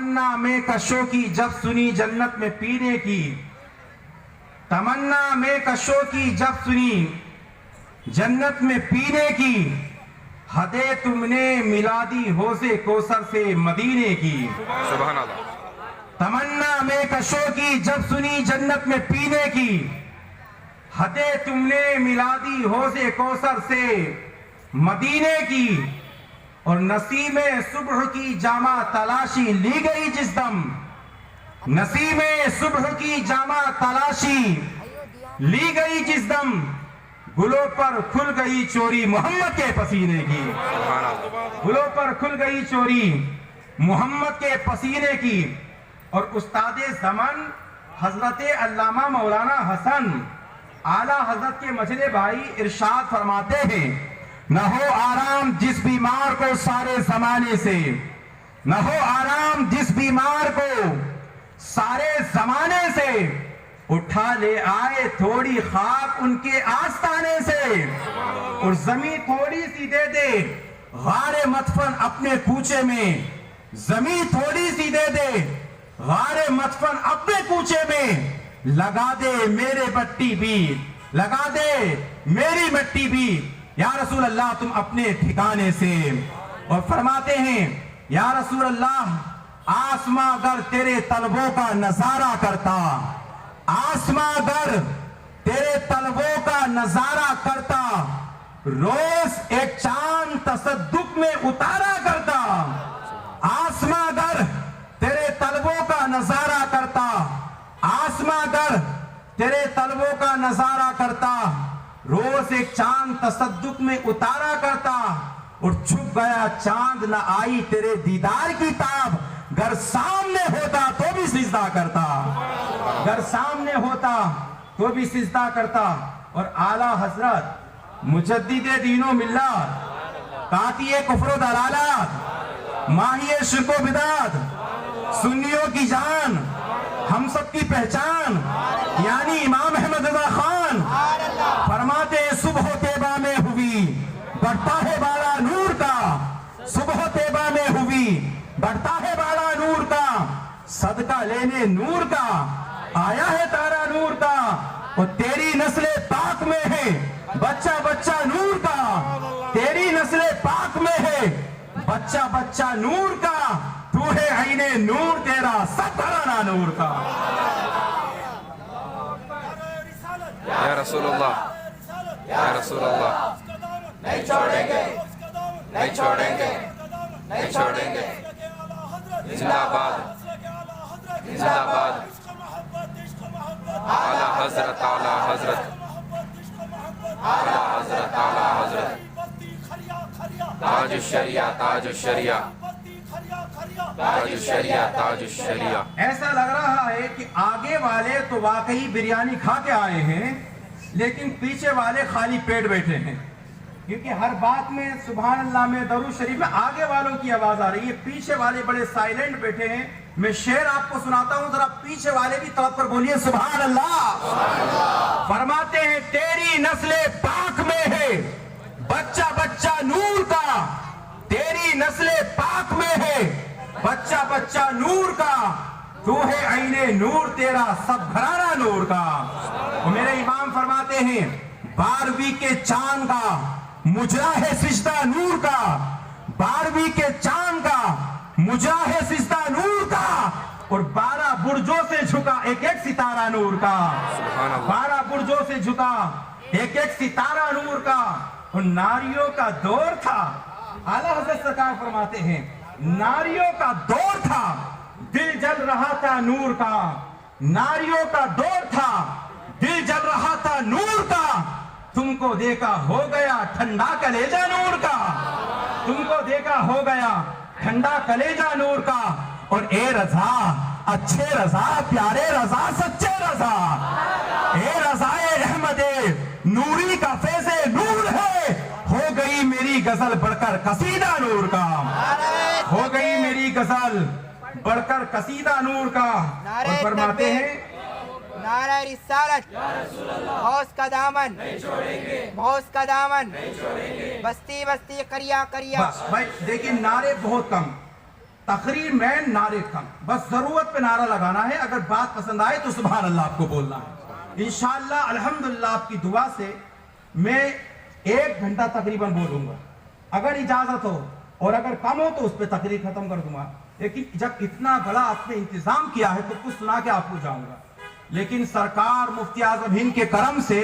تمنا میں کشوں کی جب سنی جنت میں پینے کی، تمنا میں کشوں کی جب سنی جنت میں پینے کی، حدیں تم نے ملا دی حوض کوثر سے مدینے کی۔ سبحان اللہ۔ تمنا میں کشوں کی جب سنی جنت میں پینے کی، حدیں تم نے ملا دی حوض کوثر سے مدینے کی، اور نسیم صبح کی جامہ تلاشی لی گئی جس دم، نسیم صبح کی جامہ تلاشی لی گئی جس دم، گلوں پر کھل گئی چوری محمد کے پسینے کی، گلوں پر کھل گئی چوری محمد کے پسینے کی۔ اور استاد زمن حضرت علامہ مولانا حسن اعلیٰ حضرت کے مجلے بھائی ارشاد فرماتے ہیں، نہ ہو آرام جس بیمار کو سارے زمانے سے، نہ ہو آرام جس بیمار کو سارے زمانے سے، اٹھا لے آئے تھوڑی خاک ان کے آستانے سے، اور زمین تھوڑی سی دے دے غار مدفن اپنے کوچے میں، زمین تھوڑی سی دے دے غار مدفن اپنے کوچے میں، لگا دے میرے مٹی بھی، لگا دے میری مٹی بھی یا رسول اللہ تم اپنے ٹھکانے سے۔ اور فرماتے ہیں یا رسول اللہ آسماں اگر تیرے طلبوں کا نظارہ کرتا، آسماں اگر تیرے طلبوں کا نظارہ کرتا، روز ایک چاند تصدق میں اتارا کرتا، آسماں اگر تیرے طلبوں کا نظارہ کرتا، آسماں اگر تیرے طلبوں کا نظارہ کرتا، روز ایک چاند تصدق میں اتارا کرتا، اور چھپ گیا چاند نہ آئی تیرے دیدار کی تاب، گر سامنے ہوتا تو بھی سجدہ کرتا، گر سامنے ہوتا تو بھی سجدہ کرتا۔ اور اعلیٰ حضرت مجدد دین و ملت، قاطع کفر و دلالات، ماہی شرک و بدعت، سنیوں کی جان، ہم سب کی پہچان، یعنی امام احمد رضا خان فرماتے صبح طیبہ میں ہوئی بڑھتا ہے بالا نور کا، صبح طیبہ میں ہوئی بڑھتا ہے بالا نور کا، صدقہ لینے نور کا آیا ہے تارا نور کا، اور تیری نسل پاک میں ہے بچہ بچہ نور کا، تیری نسل پاک میں ہے بچہ بچہ نور کا، تو ہے عین نور تیرا سب گھرانہ نور کا۔ یا رسول اللہ، یا رسول اللہ، نہیں چھوڑیں گے، نہیں چھوڑیں گے، نہیں چھوڑیں گے، زندہ باد، زندہ باد، اعلیٰ حضرت، اعلیٰ حضرت، اعلیٰ حضرت، اعلیٰ حضرت، تاج الشریعہ، تاج الشریعہ، تاج الشریعہ، تاج الشریعہ۔ ایسا لگ رہا ہے کہ آگے والے تو واقعی بریانی کھا کے آئے ہیں، لیکن پیچھے والے خالی پیٹ بیٹھے ہیں، کیونکہ ہر بات میں سبحان اللہ میں درود شریف میں آگے والوں کی آواز آ رہی ہے، پیچھے والے بڑے سائلنٹ بیٹھے ہیں۔ میں شعر آپ کو سناتا ہوں، ذرا پیچھے والے بھی طرف پر بولیے سبحان اللہ۔ فرماتے ہیں تیری نسل پاک میں ہے بچہ بچہ نور کا، تیری نسل پاک میں ہے بچہ بچہ نور کا، تو ہے عین نور تیرا سب گھرانہ نور کا۔ اور میرے امام فرماتے ہیں 12ویں کے چاند کا مجرا ہے سجدہ نور کا، 12ویں کے چاند کا مجرا ہے سجدہ نور کا، اور 12 برجوں سے جھکا ایک ایک ستارہ نور کا، 12 برجوں سے جھکا ایک ایک ستارہ نور کا۔ اور ناریوں کا دور تھا، اعلیٰ حضرت سرکار فرماتے ہیں ناریوں کا دور تھا، دل جل رہا تھا نور کا، ناریوں کا دور تھا، دل جل رہا تھا نور کا، تم کو دیکھا ہو گیا ٹھنڈا کلیجہ نور کا، تم کو دیکھا ہو گیا ٹھنڈا کلیجہ نور کا۔ اور اے رضا اچھے رضا پیارے رضا سچے رضا، اے رضا احمد نوری کا فیض نور ہے، ہو گئی میری غزل بڑھ کر قصیدہ نور کا، ہو گئی میری غزل بڑھ کر قصیدہ نور کا۔ اور فرماتے ہیں نعرہ رسالت، غوث کا دامن، غوث کا دامن، بستی بستی قریہ قریہ۔ بس بھائی دیکھیں نعرے بہت کم، تقریر میں نعرے کم، بس ضرورت پہ نعرہ لگانا ہے، اگر بات پسند آئے تو سبحان اللہ آپ کو بولنا ہے انشاءاللہ۔ الحمدللہ آپ کی دعا سے میں 1 گھنٹہ تقریباً بولوں گا، اگر اجازت ہو، اور اگر کم ہو تو اس پہ تقریر ختم کر دوں گا، لیکن جب اتنا بڑا آپ نے انتظام کیا ہے تو کچھ سنا کے آپ کو جاؤں گا۔ لیکن سرکار مفتی اعظم ہند کے کرم سے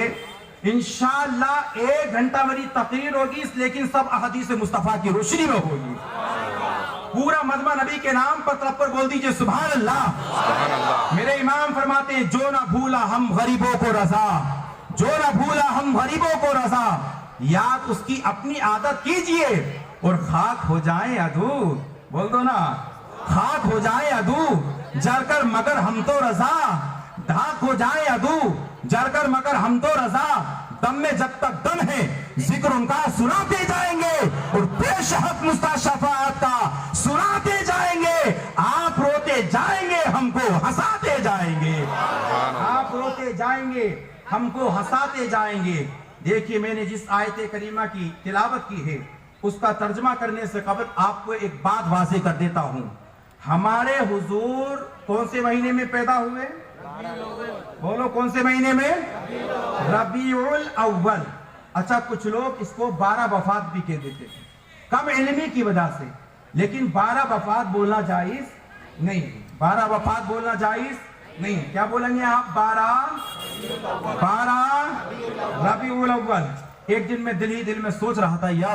انشاءاللہ 1 گھنٹہ میری تقریر ہوگی، لیکن سب احادیث مصطفیٰ کی روشنی میں ہوگی۔ پورا مجمع نبی کے نام پر طرف پر بول دیجئے سبحان اللہ۔ سبحان اللہ۔ میرے امام فرماتے ہیں جو نہ بھولا ہم غریبوں کو رضا، جو نہ بھولا ہم غریبوں کو رضا، یاد اس کی اپنی عادت کیجئے اور خاک ہو جائیں عدو، بول دو نا، خاک ہو جائیں عدو جل کر مگر ہم تو رضا، ڈھاک ہو جائیں عدو جل کر مگر ہم تو رضا، دم میں جب تک دم ہے ذکر ان کا سناتے جائیں گے اور پیش حق مستہ شفاعت کا سناتے جائیں گے، آپ روتے جائیں گے ہم کو ہنساتے جائیں گے، آپ روتے جائیں گے ہم کو ہنساتے جائیں گے۔ دیکھیے میں نے جس آیت کریمہ کی تلاوت کی ہے اس کا ترجمہ کرنے سے قبل آپ کو ایک بات واضح کر دیتا ہوں، ہمارے حضور کون سے مہینے میں پیدا ہوئے؟ بولو کون سے مہینے میں؟ ربیع الاول۔ اچھا کچھ لوگ اس کو 12 وفات بھی کہہ دیتے ہیں کم علمی کی وجہ سے، لیکن 12 وفات بولنا جائز نہیں، 12 وفات بولنا جائز نہیں۔ کیا بولیں گے آپ؟ 12 ربیع الاول۔ ایک دن میں دل میں سوچ رہا تھا یا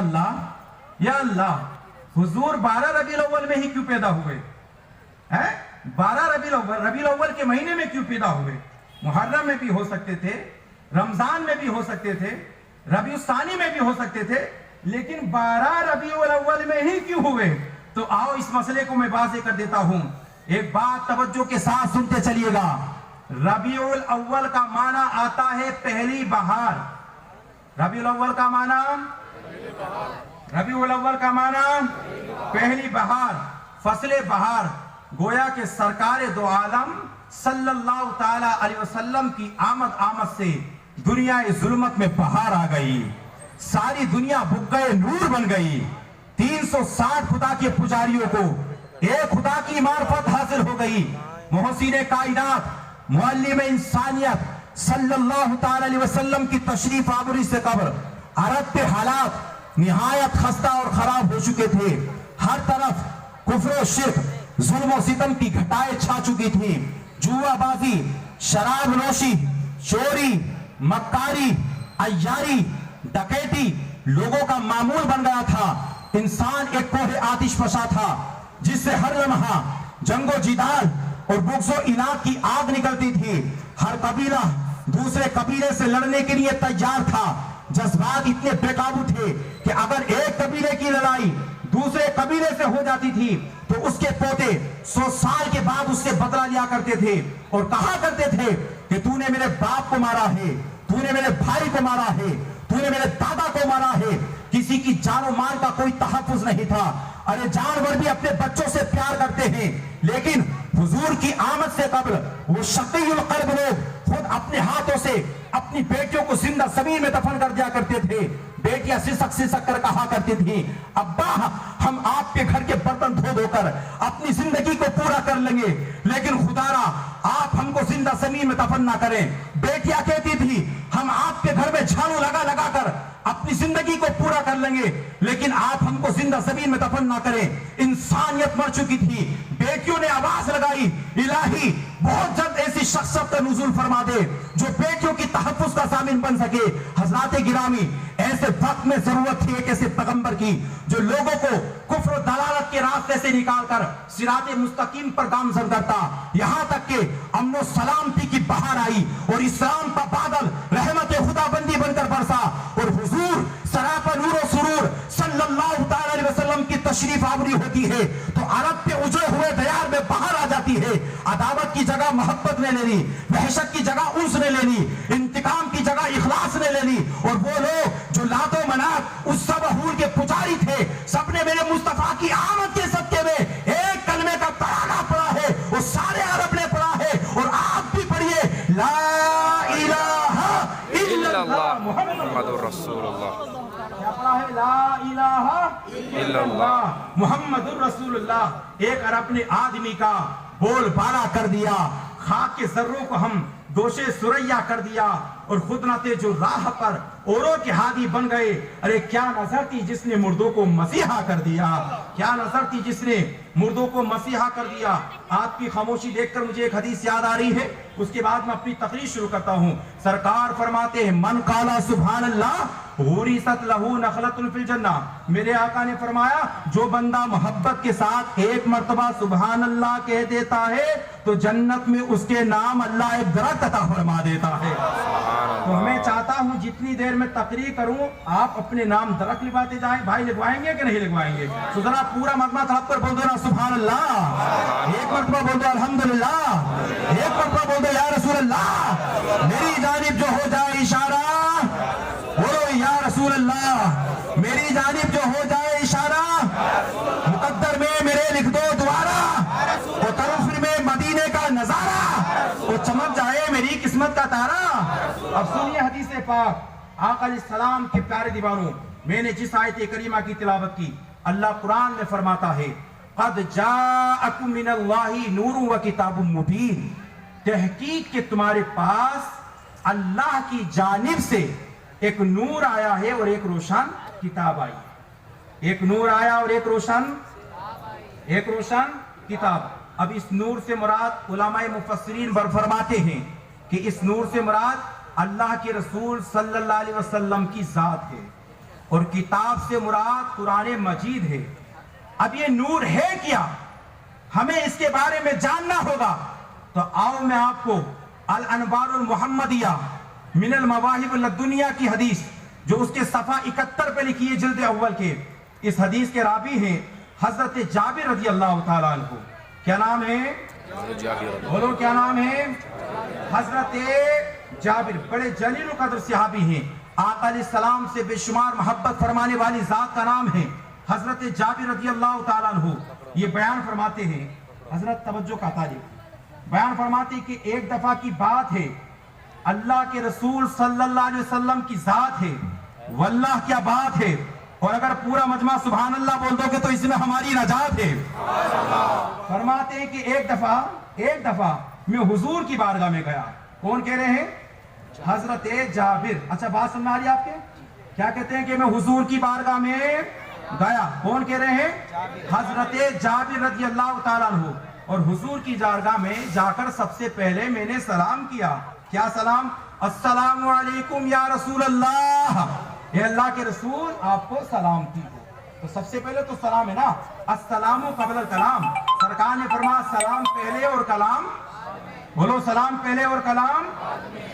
اللہ حضور 12 ربیع الاول میں ہی کیوں پیدا ہوئے؟ 12 ربیع الاول کے مہینے میں کیوں پیدا ہوئے؟ محرم میں بھی ہو سکتے تھے، رمضان میں بھی ہو سکتے تھے، ربیع الثانی میں بھی ہو سکتے تھے، لیکن 12 ربیع الاول میں ہی کیوں ہوئے؟ تو آؤ اس مسئلے کو میں واضح کر دیتا ہوں، ایک بات توجہ کے ساتھ سنتے چلیے گا۔ ربیع الاول کا معنی آتا ہے پہلی بہار، ربیع الاول کا معنی پہلی بہار، فصل بہار، گویا کہ سرکار دو عالم صلی اللہ تعالی علیہ وسلم کی آمد سے دنیا ظلمت میں بہار آ گئی، ساری دنیا بھگے نور بن گئی، 360 خدا کے پجاریوں کو ایک خدا کی معرفت حاصل ہو گئی۔ محسن کائنات معلم انسانیت صلی اللہ تعالی علیہ وسلم کی تشریف آوری سے قبل عرب کے حالات نہایت خستہ اور خراب ہو چکے تھے، ہر طرف کفر و شرک، ظلم و ستم کی گھٹائیں چھا چکی تھی، جوا بازی، شراب نوشی، چوری، مکاری، عیاری، ڈکیتی لوگوں کا معمول بن گیا تھا۔ انسان ایک کوہ آتش فشاں تھا جس سے ہر لمحہ جنگ و جدال اور بغض و اناد کی آگ نکلتی تھی، ہر قبیلہ دوسرے قبیلے سے لڑنے کے لیے تیار تھا، جذبات اتنے بے قابو تھے کہ اگر ایک قبیلے کی لڑائی دوسرے قبیلے سے ہو جاتی تھی تو اس کے پوتے 100 سال کے بعد اس سے بدلہ لیا کرتے تھے اور کہا کرتے تھے کہ تو نے میرے باپ کو مارا ہے، تو نے میرے بھائی کو مارا ہے، تو نے میرے دادا کو مارا ہے۔ کسی کی جان و مال کا کوئی تحفظ نہیں تھا، ارے جانور بھی اپنے بچوں سے پیار کرتے ہیں، لیکن حضور کی آمد سے قبل وہ شقی القلب لوگ خود اپنے ہاتھوں سے اپنی بیٹیوں کو زندہ زمین میں دفن کر دیا کرتے تھے۔ بیٹیاں سسک سسک کر کہا کرتی تھی ابا ہم آپ کے گھر کے برتن دھو دھو کر اپنی زندگی کو پورا کر لیں گے، لیکن خدا را آپ ہم کو زندہ زمین میں دفن نہ کریں۔ بیٹیاں کہتی تھی ہم آپ کے گھر میں جھاڑو لگا لگا کر اپنی زندگی کو پورا کر لیں گے، لیکن آپ ہم کو زندہ زمین میں دفن نہ کریں۔ انسانیت مر چکی تھی، بیٹیوں نے آواز لگائی الہی بہت جلد ایسی شخصیت کا نزول فرما دے جو بیٹیوں کی تحفظ کا ضامن بن سکے۔ حضرات گرامی، ایسے وقت میں ضرورت تھی ایک ایسے پیغمبر کی جو لوگوں کو کفر و دلالت کے راستے سے نکال کر صراط مستقیم پر گامزن کرتا، یہاں تک کہ امن و سلامتی کی بہار آئی اور اسلام کا بادل رحمت خدا بندی بن کر برسا، اور حضور سراپا نور و سرور صلی اللہ تعالی علیہ وسلم کی تشریف آوری ہوتی ہے تو عرب کے اجڑے ہوئے دیار میں بہار آ جاتی ہے۔ عداوت کی جگہ محبت نے لے لی، وحشت کی جگہ انس نے لے لی، انتقام کی جگہ اخلاص نے لے لی، اور وہ لوگ جو لات و منات اس سب حور کے پجاری تھے سب نے میرے مصطفیٰ کی آمد کے صدقے میں ایک کلمے کا ترانہ پڑھا ہے، وہ سارے عرب نے پڑھا ہے، اور آپ بھی پڑھیے لا الہ الا اللہ محمد رسول اللہ۔ کیا پڑھا ہے؟ لا الہ الا اللہ محمد الرسول اللہ. ایک عرب نے آدمی کا بول بالا کر دیا, خاک کے ذروں کو ہم دوشے سریا کر دیا, اور خود نہ تھے جو راہ پر اوروں کے ہادی بن گئے. ارے کیا نظر تھی جس نے مردوں کو مسیحا کر دیا, کیا نظر تھی جس نے مردوں کو مسیحا کر دیا. آپ کی خاموشی دیکھ کر مجھے ایک حدیث یاد آ رہی ہے, اس کے بعد میں اپنی تقریر شروع کرتا ہوں. سرکار فرماتے ہیں من قالا سبحان اللہ غریست لہو نخلۃ فی الجنہ. میرے آقا نے فرمایا جو بندہ محبت کے ساتھ ایک مرتبہ سبحان اللہ کہہ دیتا ہے تو جنت میں اس کے نام اللہ ایک درخت عطا فرما دیتا ہے. تو میں چاہتا ہوں جتنی دیر میں تقریر کروں آپ اپنے نام درخت لگواتے جائیں. بھائی لگوائیں گے کہ نہیں لگوائیں گے؟ تو ذرا پورا مجمع تڑپ کر بول دو نا سبحان اللہ, ایک مرتبہ بول دو الحمدللہ, ایک مرتبہ بول دو یا رسول اللہ. میری جانب جو ہو جائے اشارہ بولو یا رسول اللہ, میری جانب جو ہو جائے اشارہ مقدر میں میرے لکھ دو دوبارہ, وہ طرف میں مدینے کا نظارہ, وہ چمک جائے میری قسمت کا تارا. اب سنیے حدیث پاک. آقا علیہ السلام کے پیارے دیوانوں, میں نے جس آیت کریمہ کی تلاوت کی, اللہ قرآن میں فرماتا ہے قد جاءکم من اللہ نور و کتاب مبین. تحقیق کہ تمہارے پاس اللہ کی جانب سے ایک نور آیا ہے اور ایک روشن کتاب آئی. ایک نور آیا اور ایک روشن کتاب. اب اس نور سے مراد علماء مفسرین فرماتے ہیں کہ اس نور سے مراد اللہ کے رسول صلی اللہ علیہ وسلم کی ذات ہے, اور کتاب سے مراد قرآن مجید ہے. اب یہ نور ہے کیا, ہمیں اس کے بارے میں جاننا ہوگا. تو آؤ میں آپ کو الانوار المحمدیہ من المواہب لدنیا کی حدیث جو اس کے صفحہ 71 پہ لکھی ہے جلد اول کے, اس حدیث کے راوی ہیں حضرت جابر رضی اللہ تعالیٰ عنہ. کیا نام ہے؟ بولو کیا نام ہے؟ حضرت جابر بڑے جلیل القدر صحابی ہیں. آقا علیہ السلام سے بے شمار محبت فرمانے والی ذات کا نام ہے حضرت جابر رضی اللہ تعالیٰ عنہ. یہ بیان فرماتے ہیں, حضرت توجہ کا طالب, بیان فرماتے ہیں کہ ایک دفعہ کی بات ہے, اللہ کے رسول صلی اللہ علیہ وسلم کی ذات ہے, واللہ کیا بات ہے, اور اگر پورا مجمع سبحان اللہ بول دو گے تو اس میں ہماری نجات ہے. فرماتے ہیں کہ ایک دفعہ میں حضور کی بارگاہ میں گیا. کون کہہ رہے ہیں؟ حضرت جابر. اچھا بات سننا رہی آپ کے, کیا کہتے ہیں کہ میں حضور کی بارگاہ میں گیا. کون کہہ رہے ہیں؟ حضرت جابر رضی اللہ تعالیٰ عنہ. اور حضور کی بارگاہ میں جا کر سب سے پہلے میں نے سلام کیا. کیا سلام؟ السلام علیکم یا رسول اللہ, اے اللہ کے رسول آپ کو سلام کی. تو سب سے پہلے تو سلام ہے نا, السلام قبل الکلام. سرکار نے فرمایا سلام پہلے اور کلام, بولو سلام پہلے اور کلام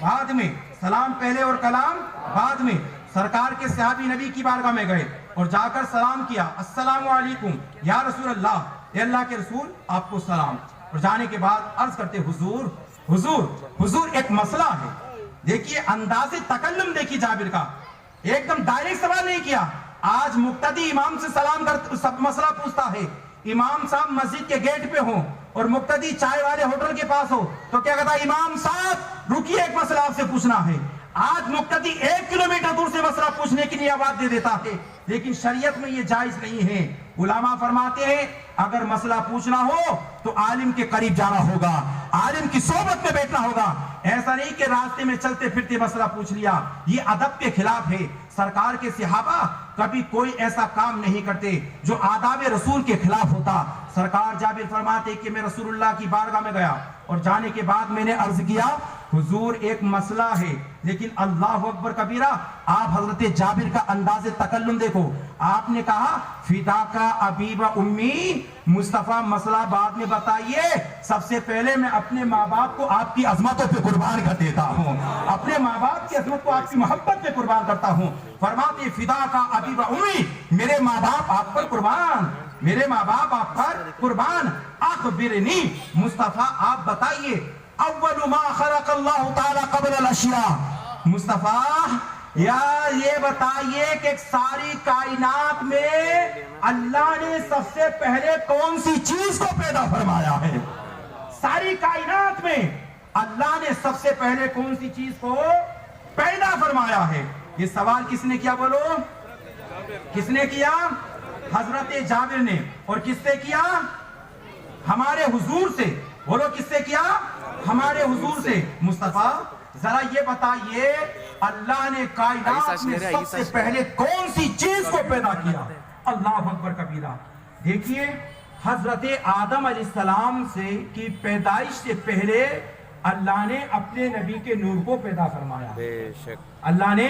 بعد میں, سلام پہلے اور کلام بعد میں. سرکار کے صحابی نبی کی بارگاہ میں گئے اور جا کر سلام کیا, السلام علیکم یا رسول اللہ, اے اللہ کے رسول آپ کو سلام. اور جانے کے بعد عرض کرتے حضور ایک مسئلہ ہے. دیکھیے انداز تکلم دیکھیے جابر کا, ایک دم ڈائریکٹ سوال نہیں کیا. آج مقتدی امام سے سلام کر سب مسئلہ پوچھتا ہے. امام صاحب مسجد کے گیٹ پہ ہوں اور مقتدی چائے والے ہوٹل کے پاس ہو تو کیا کہتا ہے, امام صاحب رکیے ایک مسئلہ آپ سے پوچھنا ہے. آج مقتدی 1 کلومیٹر دور سے مسئلہ پوچھنے کے لیے آواز دے دیتا ہے, لیکن شریعت میں یہ جائز نہیں ہے. علماء فرماتے ہیں اگر مسئلہ پوچھنا ہو تو عالم کے قریب جانا ہوگا, عالم کی صحبت میں بیٹھنا ہوگا. ایسا نہیں کہ راستے میں چلتے پھرتے مسئلہ پوچھ لیا, یہ ادب کے خلاف ہے. سرکار کے صحابہ کبھی کوئی ایسا کام نہیں کرتے جو آداب رسول کے خلاف ہوتا. سرکار جابر فرماتے کہ میں رسول اللہ کی بارگاہ میں گیا اور جانے کے بعد میں نے عرض کیا حضور ایک مسئلہ ہے, لیکن اللہ اکبر کبیرہ. آپ حضرت جابر کا انداز تکلم دیکھو. آپ نے کہا فدا کا ابی و امی, مصطفیٰ مسئلہ بعد میں بتائیے, سب سے پہلے میں اپنے ماں باپ کو آپ کی عظمتوں پہ قربان کر دیتا ہوں, اپنے ماں باپ کی عظمت کو آپ کی محبت پہ قربان کرتا ہوں. فرماتے فدا کا ابی و امی, میرے ماں باپ آپ پر قربان, میرے ماں باپ آپ پر قربان. اخبرنی, مصطفیٰ آپ بتائیے, اول ما خلق اللہ تعالی قبل الاشیاء, مصطفیٰ یا یہ بتائیے کہ ساری کائنات میں اللہ نے سب سے پہلے کون سی چیز کو پیدا فرمایا ہے؟ ساری کائنات میں اللہ نے سب سے پہلے کون سی چیز کو پیدا فرمایا ہے؟ یہ سوال کس نے کیا؟ بولو کس نے کیا؟ حضرت جابر نے، اور کس سے کیا؟ ہمارے حضور سے. بولو کس سے کیا؟ ہمارے حضور سے. مصطفیٰ ذرا یہ بتائیے اللہ نے کائنات میں سب سے پہلے کون سی چیز کو پیدا کیا؟ اللہ اکبر کبیرہ. دیکھیے حضرت آدم علیہ السلام سے کی پیدائش سے پہلے اللہ نے اپنے نبی کے نور کو پیدا فرمایا. بے شک اللہ نے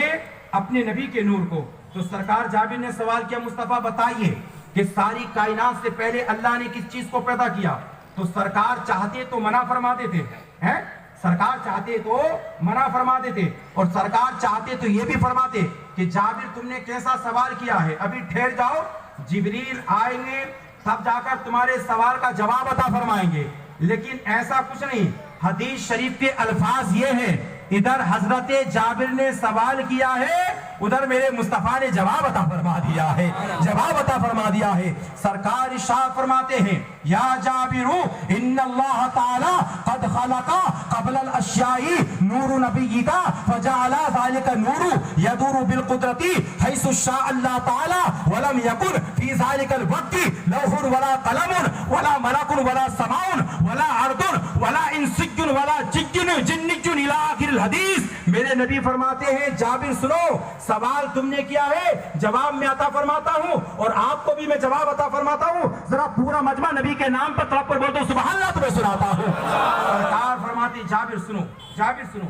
اپنے نبی کے نور کو. تو سرکار جابر نے سوال کیا مصطفیٰ بتائیے کہ ساری کائنات سے پہلے اللہ نے کس چیز کو پیدا کیا؟ تو سرکار چاہتے تو منع فرما دیتے ہیں، سرکار چاہتے تو منع فرما دیتے، اور سرکار چاہتے تو یہ بھی فرماتے کہ جابر تم نے کیسا سوال کیا ہے، ابھی ٹھہر جاؤ، جبریل آئیں گے تب جا کر تمہارے سوال کا جواب عطا فرمائیں گے. لیکن ایسا کچھ نہیں. حدیث شریف کے الفاظ یہ ہیں، ادھر حضرت جابر نے سوال کیا ہے، ادھر میرے مصطفیٰ نے جواب عطا فرما دیا ہے، جواب عطا فرما دیا ہے. سرکار ارشاد فرماتے ہیں یا جابر ان اللہ تعالی قد خلق قبل الاشیاء نور نبیک فجعل ذلك النور يدور بالقدرت حيث شاء اللہ تعالی ولم يكن في ذلك الوقت لوح ولا قلم ولا ملک ولا سماء ولا ارض ولا انس ولا جن الى آخر الحدیث. میرے نبی فرماتے ہیں جابر سنو، سوال تم نے کیا ہے جواب میں عطا فرماتا ہوں، اور آپ کو بھی میں جواب عطا فرماتا ہوں. ذرا پورا مجمع نبی کے نام پر طرف پر بولتا ہوں سبحان اللہ تمہیں سناتا ہوں. سرکار فرماتے جابر سنو، جابر سنو،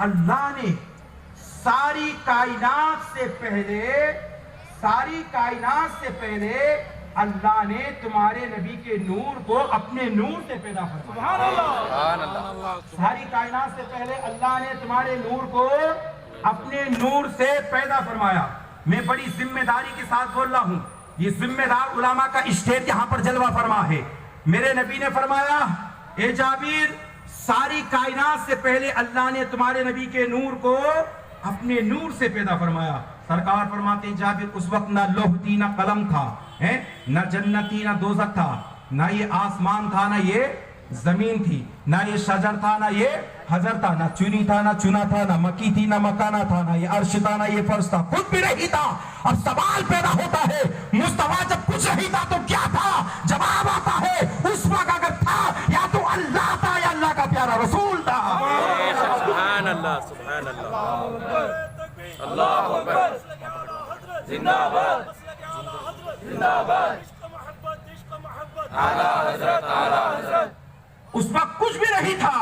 اللہ نے ساری کائنات سے پہلے اللہ نے تمہارے نبی کے نور کو اپنے نور سے پیدا فرمایا. سبحان اللہ. ساری کائنات سے پہلے اللہ نے تمہارے نور کو اپنے نور سے پیدا فرمایا. میں بڑی ذمہ داری کے ساتھ بول رہا ہوں، یہ ذمہ دار علماء کا اسٹیج یہاں پر جلوہ فرما ہے. میرے نبی نے فرمایا اے جابر ساری کائنات سے پہلے اللہ نے تمہارے نبی کے نور کو اپنے نور سے پیدا فرمایا. سرکار فرماتے ہیں جابر اس وقت نہ لوح تھی نہ قلم تھا، نہ جنت تھی نہ دوزخ تھا، نہ یہ آسمان تھا نہ یہ زمین تھی، نہ یہ شجر تھا نہ یہ حجر تھا، نہ چنی تھا نہ چنا تھا، نہ مکی تھی نہ مکانا تھا، نہ یہ عرش تھا نہ یہ فرش تھا، کچھ بھی نہیں تھا. اب سوال پیدا ہوتا ہے مصطفیٰ جب کچھ نہیں تھا تو کیا تھا؟ جواب آتا ہے اس وقت اگر تھا یا تو اللہ تھا یا اللہ کا پیارا رسول تھا. سبحان اللہ. سبحان اللہ. اللہ اکبر. زندہ باد. زندہ باد. اعلیٰ حضرت. اعلیٰ حضرت. اس وقت کچھ بھی نہیں تھا،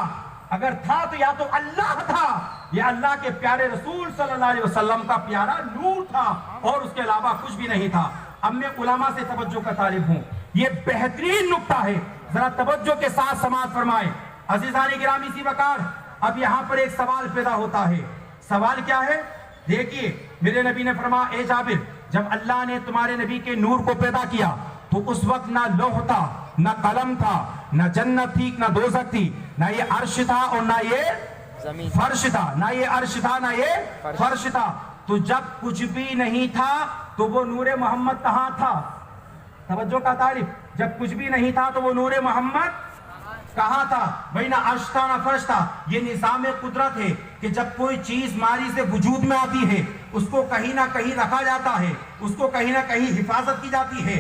اگر تھا تو یا تو اللہ تھا یا اللہ کے پیارے رسول صلی اللہ علیہ وسلم کا پیارا نور تھا، اور اس کے علاوہ کچھ بھی نہیں تھا. اب میں علماء سے توجہ کا طالب ہوں، یہ بہترین نکتہ ہے، ذرا توجہ کے ساتھ سماعت فرمائیں. عزیزان گرامی سی وقار، اب یہاں پر ایک سوال پیدا ہوتا ہے. سوال کیا ہے؟ دیکھیے میرے نبی نے فرمایا اے جابر جب اللہ نے تمہارے نبی کے نور کو پیدا کیا تو اس وقت نہ لوح تھا نہ قلم تھا نہ جنت تھی نہ دوزخ تھی، نہ یہ عرش تھا اور نہ یہ فرش تھا، نہ یہ عرش تھا نہ یہ فرش تھا. تو جب کچھ بھی نہیں تھا تو وہ نور محمد کہاں تھا؟ توجہ کا طالب، جب کچھ بھی نہیں تھا تو وہ نور محمد کہاں تھا؟ بھائی نہ عرش تھا نہ فرش تھا. یہ نظام قدرت ہے کہ جب کوئی چیز ماری سے وجود میں آتی ہے اس کو کہیں نہ کہیں رکھا جاتا ہے، اس کو کہیں نہ کہیں حفاظت کی جاتی ہے.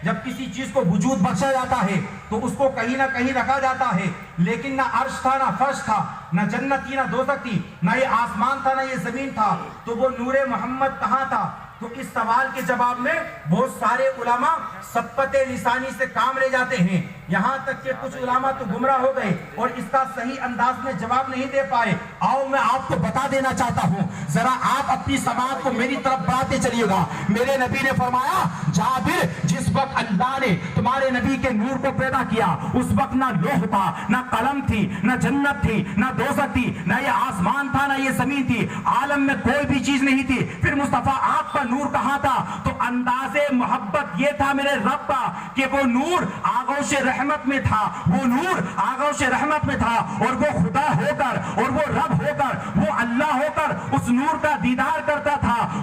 جب کسی چیز کو وجود بخشا جاتا ہے تو اس کو کہیں نہ کہیں رکھا جاتا ہے. لیکن نہ عرش تھا نہ فرش تھا، نہ جنت تھی نہ دوزخ تھی، نہ یہ آسمان تھا نہ یہ زمین تھا، تو وہ نور محمد کہاں تھا؟ تو اس سوال کے جواب میں بہت سارے علماء سبقت لسانی سے کام لے جاتے ہیں، یہاں تک کہ کچھ علماء تو گمراہ ہو گئے اور اس کا صحیح انداز میں جواب نہیں دے پائے. آؤ میں آپ کو بتا دینا چاہتا ہوں، ذرا آپ اپنی سماعت کو میری طرف بڑھاتے چلیے گا. میرے نبی نے فرمایا جابر جس وقت اللہ نے تمہارے نبی کے نور کو پیدا کیا اس وقت نہ لوح تھا نہ قلم تھی نہ جنت تھی نہ دوزخ تھی، نہ یہ آسمان تھا نہ یہ زمین تھی، عالم میں کوئی بھی چیز نہیں تھی. پھر مصطفیٰ آپ کا نور کہاں تھا؟ تو انداز محبت یہ تھا میرے رب کا کہ وہ نور آغوش رحمت میں تھا، وہ نور آغوش رحمت میں تھا، اور وہ خدا ہو کر اور وہ رب ہو کر وہ اللہ ہو کر اس نور کا دیدار کرتا تھا،